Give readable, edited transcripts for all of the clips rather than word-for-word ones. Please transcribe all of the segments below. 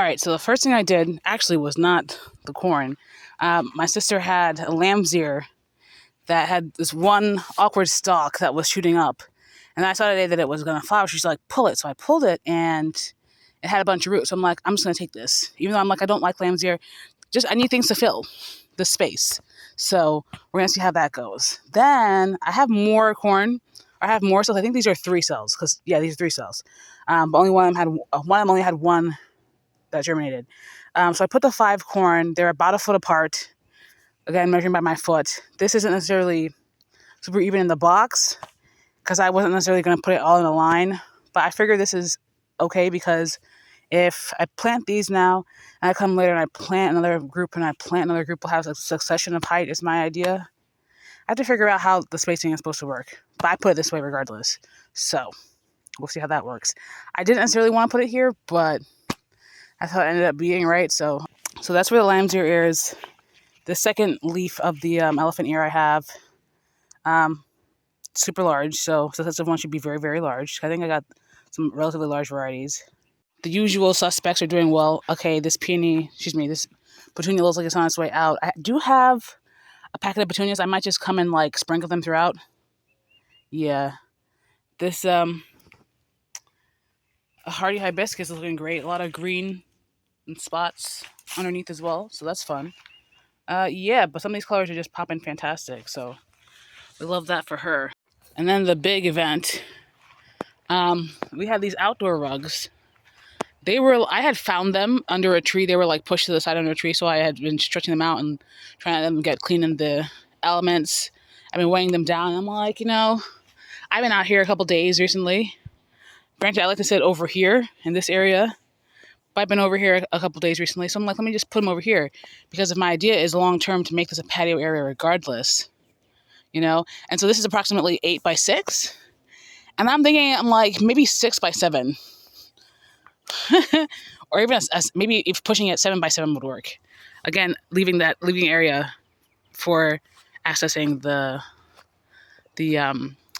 right, so the first thing I did actually was not the corn. My sister had a lamb's ear that had this one awkward stalk that was shooting up. And I saw today that it was going to flower. She's like, pull it. So I pulled it and it had a bunch of roots. So I'm like, I'm just going to take this. Even though I'm like, I don't like lamb's ear. Just, I need things to fill the space. So we're going to see how that goes. Then I have more corn. I have more cells. I think these are 3 cells. Because, yeah, these are 3 cells. But only one of them only had one that germinated. So I put the 5 corn. They're about a foot apart. Again, measuring by my foot. This isn't necessarily super even in the box because I wasn't necessarily going to put it all in a line. But I figure this is okay because if I plant these now and I come later and I plant another group will have a succession of height is my idea. I have to figure out how the spacing is supposed to work. But I put it this way regardless. So we'll see how that works. I didn't necessarily want to put it here, but I thought it ended up being right. So that's where the lamb's ear is. The second leaf of the elephant ear I have, super large, so that's the one should be very, very large. I think I got some relatively large varieties. The usual suspects are doing well. Okay, this petunia looks like it's on its way out. I do have a packet of petunias. I might just come and like sprinkle them throughout. Yeah, this a hardy hibiscus is looking great. A lot of green and spots underneath as well, so that's fun. Yeah, but some of these colors are just popping fantastic, so we love that for her. And then the big event, we had these outdoor rugs. I had found them under a tree. They were like pushed to the side under a tree, so I had been stretching them out and trying to let them get clean in the elements. I've been weighing them down. I'm like, I've been out here a couple days recently. Granted, I like to sit over here in this area. But I've been over here a couple days recently, so I'm like, let me just put them over here. Because if my idea is long-term to make this a patio area regardless, And so this is approximately 8 by 6. And I'm thinking, I'm like, maybe 6 by 7. Or even maybe if pushing it 7 by 7 would work. Again, leaving area for accessing the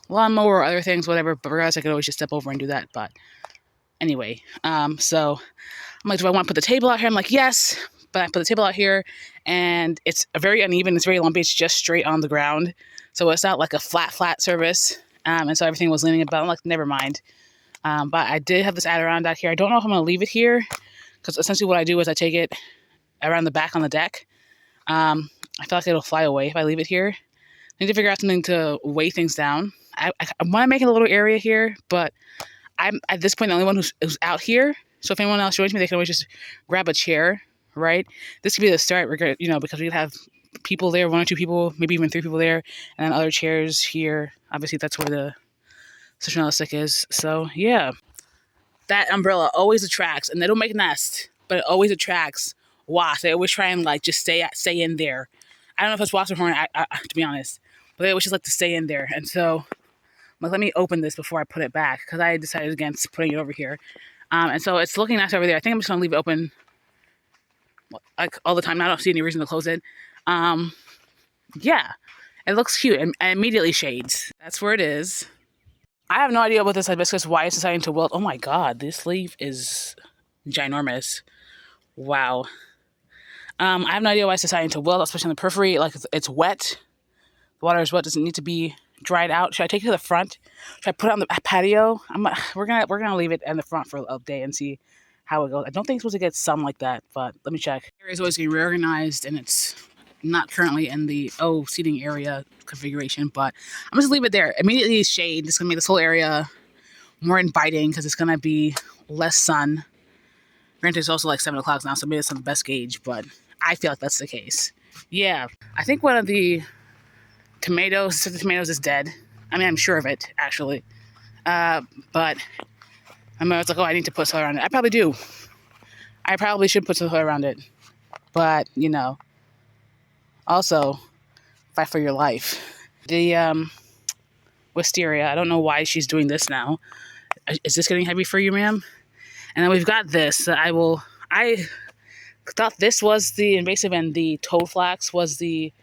lawnmower or other things, whatever. But regardless, I could always just step over and do that. But anyway, so I'm like, do I want to put the table out here? I'm like, yes. But I put the table out here, and it's very uneven. It's very lumpy. It's just straight on the ground. So it's not like a flat surface. And so everything was leaning about. I'm like, never mind. But I did have this Adirondack here. I don't know if I'm going to leave it here, because essentially what I do is I take it around the back on the deck. I feel like it'll fly away if I leave it here. I need to figure out something to weigh things down. I want to make a little area here, but I'm at this point the only one who's out here. So if anyone else joins me, they can always just grab a chair, right? This could be the start, because we could have people there, 1 or 2 people, maybe even 3 people there, and then other chairs here. Obviously, that's where the citronella stick is. So yeah, that umbrella always attracts, and they don't make a nest, but it always attracts wasps. They always try and like just stay in there. I don't know if it's wasp or hornet, to be honest, but they always just like to stay in there. And so I'm like, let me open this before I put it back, because I decided against putting it over here. And so it's looking nice over there. I think I'm just gonna leave it open like all the time. I don't see any reason to close it. Yeah, it looks cute and immediately shades. That's where it is. I have no idea about this hibiscus, why it's deciding to wilt. Oh my god, this leaf is ginormous. Wow. I have no idea why it's deciding to wilt, especially in the periphery. Like, it's wet. The water is wet. Does it need to be dried out? Should I take it to the front? Should I put it on the patio? We're gonna leave it in the front for a day and see how it goes. I don't think it's supposed to get sun like that, but let me check. The area is always getting reorganized, and it's not currently in the seating area configuration, but I'm just gonna leave it there. Immediately shade. It's gonna make this whole area more inviting because it's gonna be less sun. Granted, it's also like 7 o'clock now, so maybe it's not the best gauge, but I feel like that's the case. Yeah, I think one of the tomatoes is dead. I mean, I'm sure of it, actually. But I was like, I need to put soil around it. I probably do. I probably should put some soil around it. But, also, fight for your life. The wisteria, I don't know why she's doing this now. Is this getting heavy for you, ma'am? And then we've got this. I thought this was the invasive and the toadflax was the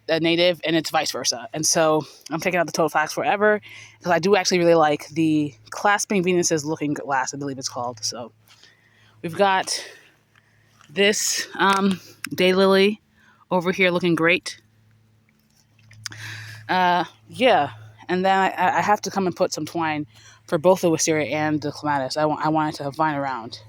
native, and it's vice versa. And so I'm taking out the toadflax forever because I do actually really like the clasping Venus's looking glass, I believe it's called. So we've got this daylily over here looking great. Yeah, and then I have to come and put some twine for both the wisteria and the clematis. I want it to vine around.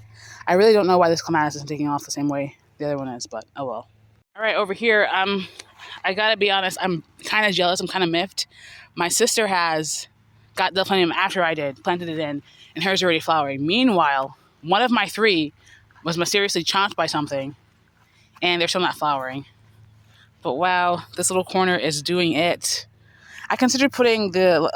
I really don't know why this clematis isn't taking off the same way the other one is, but oh well. All right, over here, I gotta be honest, I'm kind of jealous. I'm kind of miffed. My sister has got delphinium after I did, planted it in, and hers already flowering. Meanwhile, one of my three was mysteriously chomped by something, and they're still not flowering. But wow, this little corner is doing it. I considered putting the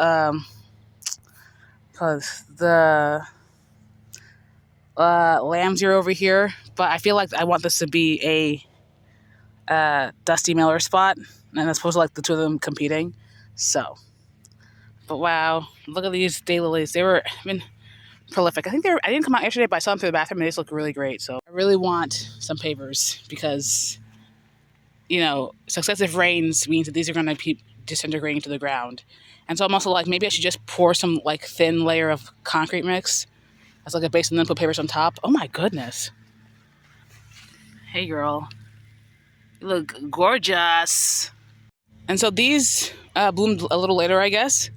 lambs ear over here, but I feel like I want this to be a Dusty Miller spot, and as opposed to like the two of them competing. So, but wow, look at these daylilies. They've been prolific. I didn't come out yesterday, but I saw them through the bathroom, and they just look really great. So I really want some pavers because, successive rains means that these are going to be disintegrating to the ground. And so I'm also like, maybe I should just pour some like thin layer of concrete mix as like a base and then put pavers on top. Oh my goodness. Hey girl. You look gorgeous. And so these bloomed a little later, I guess,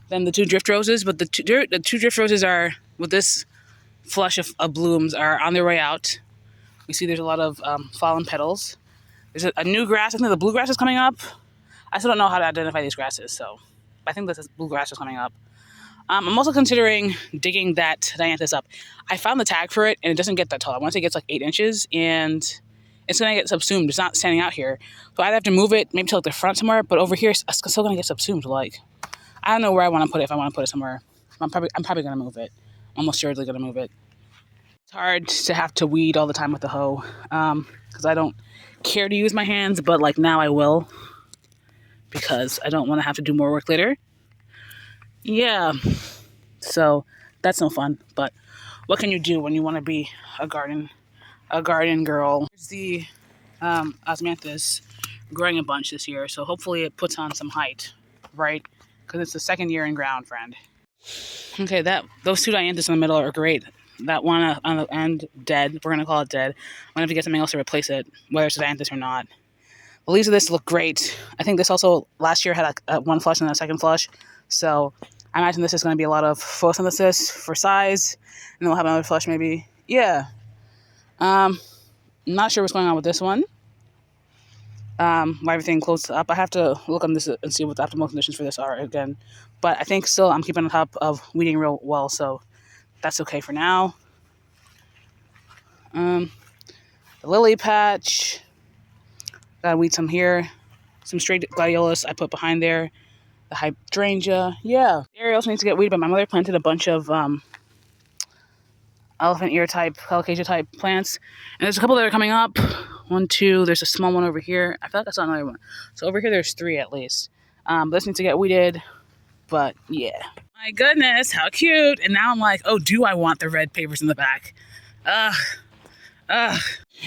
than the two drift roses. But the two drift roses are, with this flush of blooms, are on their way out. We see there's a lot of fallen petals. There's a new grass. I think the bluegrass is coming up. I still don't know how to identify these grasses, so I think this bluegrass is coming up. I'm also considering digging that dianthus up. I found the tag for it, and it doesn't get that tall. I want to say it gets like 8 inches, and it's going to get subsumed. It's not standing out here. So I either have to move it maybe to like the front somewhere, but over here it's still going to get subsumed. Like, I don't know where I want to put it if I want to put it somewhere. I'm probably going to move it. I'm almost surely going to move it. It's hard to have to weed all the time with the hoe because I don't care to use my hands, but like now I will because I don't want to have to do more work later. Yeah, so that's no fun, but what can you do when you want to be a garden girl? There's the osmanthus growing a bunch this year, so hopefully it puts on some height, right? Because it's the second year in ground, friend. Okay, those two dianthus in the middle are great. That one on the end, dead. We're gonna call it dead. I'm gonna have to get something else to replace it, whether it's a dianthus or not. The leaves of this look great. I think this also last year had a one flush and a second flush, so I imagine this is going to be a lot of photosynthesis for size, and then we'll have another flush maybe. Yeah. Not sure what's going on with this one. Why everything closed up. I have to look on this and see what the optimal conditions for this are again. But I think still I'm keeping on top of weeding real well, so that's okay for now. The lily patch. Gotta weed some here. Some straight gladiolus I put behind there. The hydrangea. Yeah. The area also needs to get weeded, but my mother planted a bunch of elephant ear type, colocasia type plants. And there's a couple that are coming up. 1, 2, there's a small one over here. I feel like I saw another one. So over here there's 3 at least. This needs to get weeded, but yeah. My goodness, how cute. And now I'm like, oh, do I want the red pavers in the back?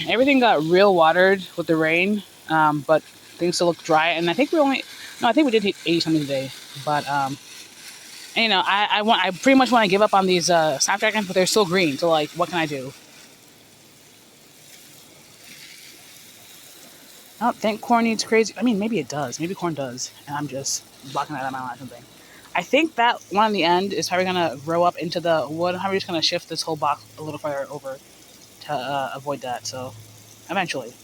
Everything got real watered with the rain, but things still look dry. And I think we did hit 80 something today. But I pretty much want to give up on these snapdragons, but they're still green. So like, what can I do? I don't think corn needs crazy. I mean, maybe it does. Maybe corn does, and I'm just blocking that out of my mind or something. I think that one on the end is probably gonna grow up into the wood. I'm probably just gonna shift this whole box a little farther over to avoid that. So eventually.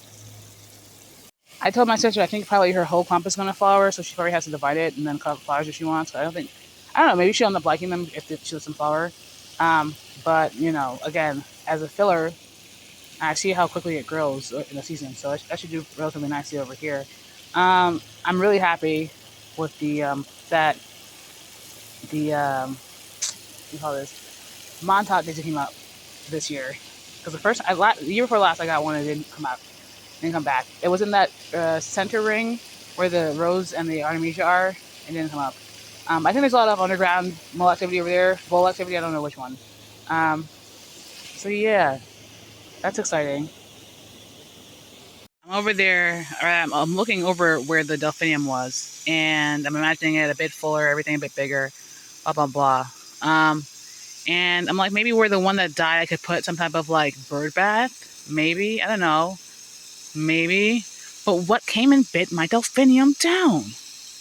I told my sister I think probably her whole clump is going to flower, so she probably has to divide it and then cut flowers if she wants. But I don't know, maybe she'll end up liking them if she lets them flower. But, again, as a filler, I see how quickly it grows in the season, so that should do relatively nicely over here. I'm really happy with what do you call this? Montauk daisy came up this year. Because the year before last I got one and it didn't come up. Didn't come back. It was in that center ring where the rose and the artemisia are. It didn't come up. I think there's a lot of underground mole activity over there. Vole activity, I don't know which one. So yeah, that's exciting. I'm over there, or I'm looking over where the delphinium was, and I'm imagining it a bit fuller, everything a bit bigger, blah, blah, blah. And I'm like, maybe where the one that died, I could put some type of like bird bath. Maybe. I don't know. Maybe. But what came and bit my delphinium down?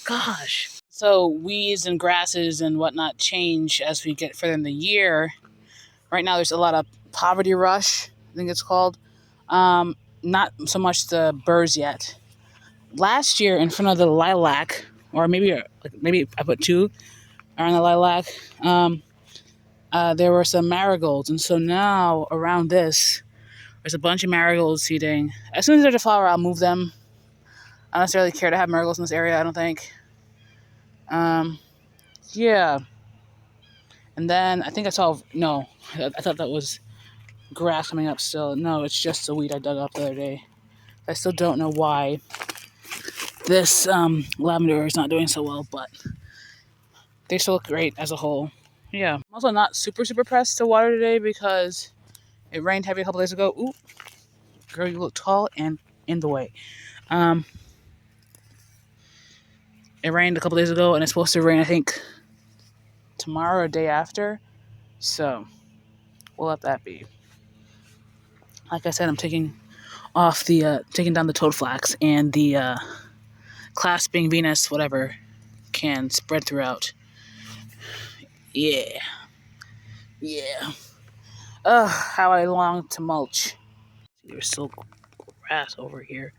Gosh. So weeds and grasses and whatnot change as we get further in the year. Right now there's a lot of poverty rush, I think it's called. Not so much the burrs yet. Last year in front of the lilac, or maybe I put two around the lilac, there were some marigolds. And so now around this, there's a bunch of marigolds seeding. As soon as there's a flower, I'll move them. I don't necessarily care to have marigolds in this area, I don't think. Yeah. And then I think I saw, no, I thought that was grass coming up still. No, it's just the weed I dug up the other day. I still don't know why this lavender is not doing so well, but they still look great as a whole. Yeah. I'm also not super pressed to water today because it rained heavy a couple days ago. Ooh, girl, you look tall and in the way. It rained a couple days ago, and it's supposed to rain, I think, tomorrow or day after. So we'll let that be. Like I said, I'm taking down the toad flax, and the clasping Venus, whatever, can spread throughout. Yeah. Yeah. Ugh, how I long to mulch. There's still grass over here.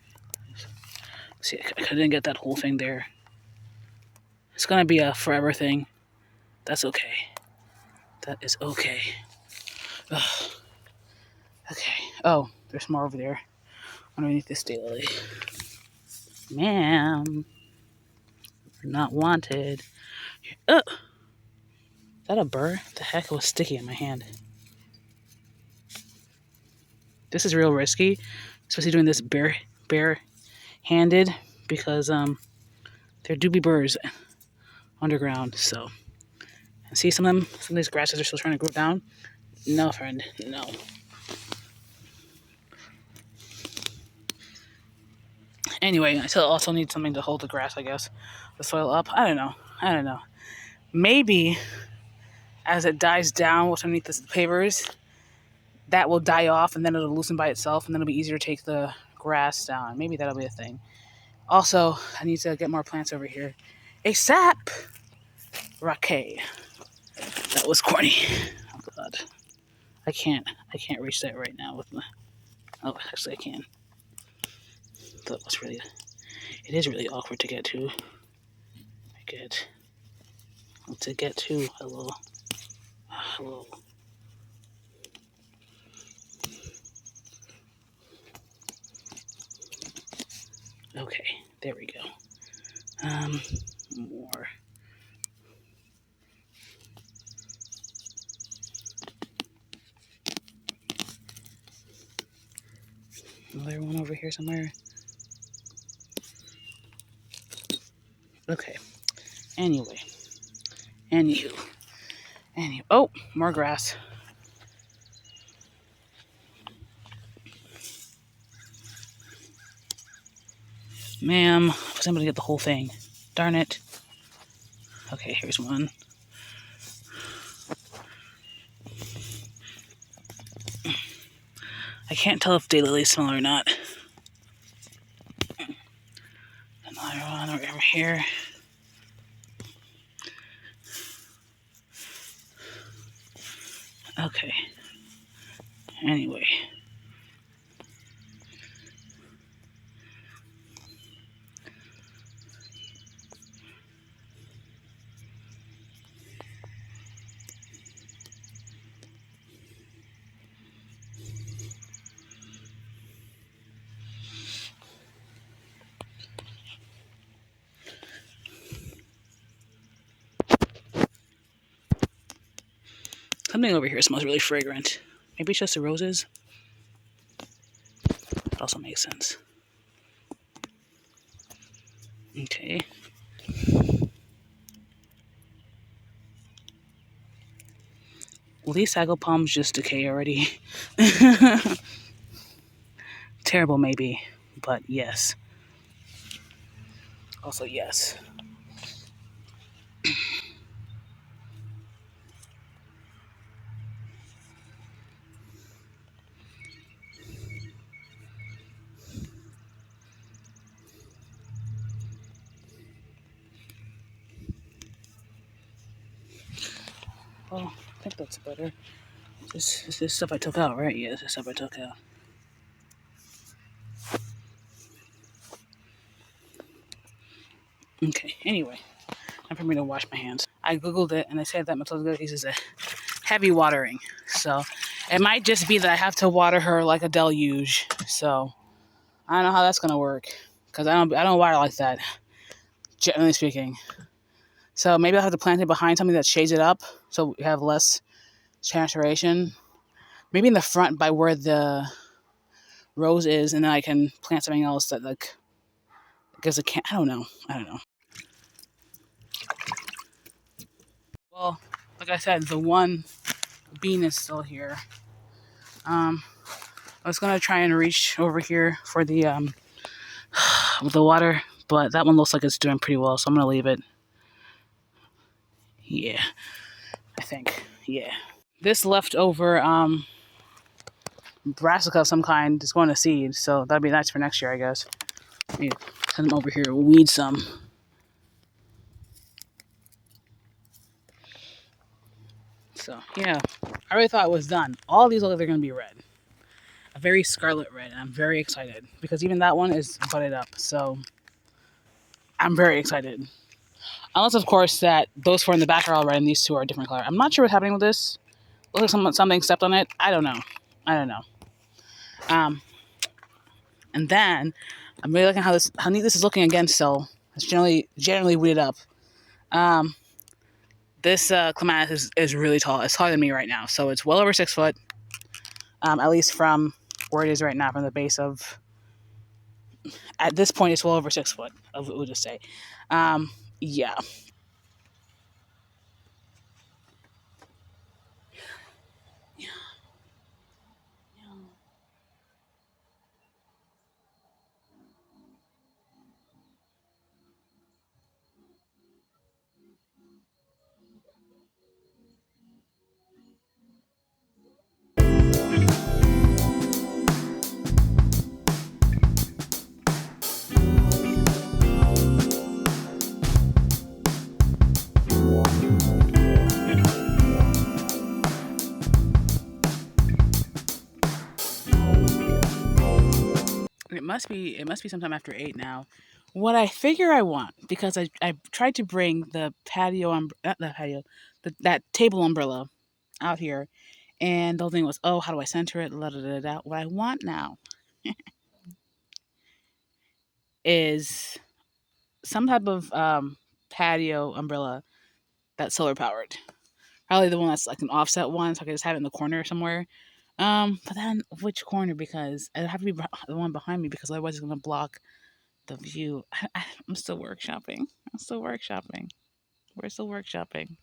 See, I couldn't get that whole thing there. It's gonna be a forever thing. That's okay. That is okay. Ugh. Okay. Oh, there's more over there. Underneath this daylily. Ma'am. Not wanted. Ugh. Is that a burr? The heck, it was sticky in my hand. This is real risky, especially doing this bare-handed, because there do be burrs underground. So, and see some of these grasses are still trying to grow down. No, friend, no. Anyway, I still also need something to hold the grass, I guess, the soil up. I don't know. Maybe as it dies down what's underneath the pavers, that will die off and then it'll loosen by itself and then it'll be easier to take the grass down. Maybe that'll be a thing. Also, I need to get more plants over here. ASAP! Raquet. That was corny. Oh god. I can't reach that right now with my... Oh, actually I can. That was really... It is really awkward to get to. Hello. Hello. Okay, there we go. More. Another one over here somewhere. Okay. Anywho. Oh, more grass. Ma'am, I was able to get the whole thing. Darn it. Okay, here's one. I can't tell if daylilies smell or not. Another one over here. Okay. Anyway. Something over here smells really fragrant. Maybe it's just the roses. That also makes sense. Okay. Will these sago palms just decay already? Terrible, maybe, but yes. Also, yes. Oh, I think that's better. This stuff I took out, right? Yeah, this is stuff I took out. Okay, anyway, time for me to wash my hands. I googled it and they said that Matilda uses a heavy watering. So it might just be that I have to water her like a deluge. So I don't know how that's gonna work because I don't water like that, generally speaking. So maybe I'll have to plant it behind something that shades it up so we have less saturation. Maybe in the front by where the rose is, and then I can plant something else that like gives a can. I don't know. I don't know. Well, like I said, the one bean is still here. I was gonna try and reach over here for the water, but that one looks like it's doing pretty well, so I'm gonna leave it. Yeah, I think. Yeah. This leftover brassica of some kind is going to seed, so that'd be nice for next year, I guess. Maybe send them over here, weed some. So yeah, I really thought it was done. All these look like they're gonna be red, a very scarlet red, and I'm very excited because even that one is budded up. So I'm very excited. Unless, of course, that those four in the back are all red and these two are a different color. I'm not sure what's happening with this. Looks like something stepped on it. I don't know. I don't know. Um, and then I'm really liking how neat this is looking again. Still, it's generally weeded up. This clematis is really tall. It's taller than me right now, so it's well over 6 foot. At least from where it is right now, from the base of. At this point, it's well over 6 foot. We'll just say, yeah. It must be sometime after 8 now. What I figure I want, because I tried to bring the not the patio, that table umbrella out here, and the whole thing was, oh, how do I center it? La, da, da, da. What I want now is some type of patio umbrella that's solar powered. Probably the one that's like an offset one, so I can just have it in the corner somewhere. But then which corner? Because it have to be the one behind me, because otherwise it's gonna block the view. I'm still workshopping. I'm still workshopping. We're still workshopping.